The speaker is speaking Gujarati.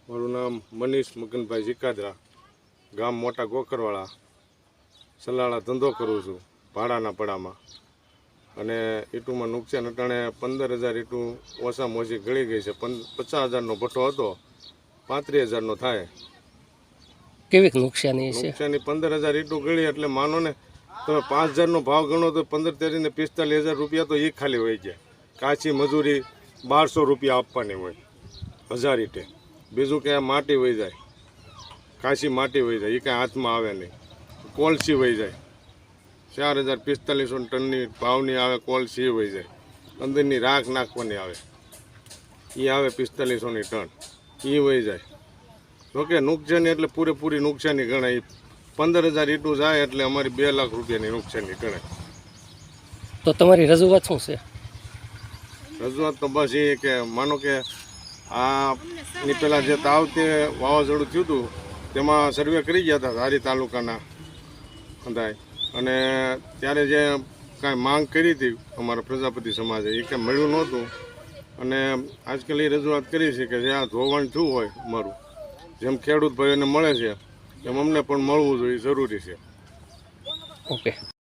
મારું નામ મનીષ મગનભાઈ જીકાદરા, ગામ મોટા ગોખરવાળા, સલાળા ધંધો કરું છું ભાડાના પડામાં. અને ઈંટુમાં નુકસાન અટાણે 15,000 ઈંટું ઓછામાં ઓછી ગળી ગઈ છે. 50,000નો ભઠ્ઠો હતો, 35,000નો થાય. કેવી નુકસાની છે? નુકસાની 15,000 ઈંટું ગળી એટલે માનો ને તમે 5,000નો ભાવ ગણો તો 15 તેરીને 45,000 રૂપિયા તો એ ખાલી હોય જાય. કાચી મજૂરી 1,200 રૂપિયા આપવાની હોય 1000 ઈંટે. બીજું કે માટી વહી જાય, કાચી માટી વહી જાય, એ કાંઈ હાથમાં આવે નહીં. કોલસી વહી જાય, 4,000-4500 ટનની ભાવની આવે. કોલસી વહી જાય, અંદરની રાખ નાખવાની આવે, એ આવે 4500ની ટન, એ વહી જાય. જોકે નુકસાની એટલે પૂરેપૂરી નુકસાની ગણાય. 15,000 ઈંટું જાય એટલે અમારી 2 લાખ રૂપિયાની નુકસાની ગણાય. તો તમારી રજૂઆત શું છે? રજૂઆત તો બસ એ કે માનો કે આની પહેલાં જે તાવતે વાવાઝોડું થયું હતું તેમાં સર્વે કરી ગયા હતા ધારી તાલુકાના અંદાય. અને ત્યારે જે કાંઈ માંગ કરી હતી અમારા પ્રજાપતિ સમાજે એ કાંઈ મળ્યું નહોતું. અને આજકાલ એ રજૂઆત કરી છે કે જે આ ધોવાણ થયું હોય અમારું, જેમ ખેડૂત ભાઈઓને મળે છે એમ અમને પણ મળવું જોઈએ, જરૂરી છે. ઓકે.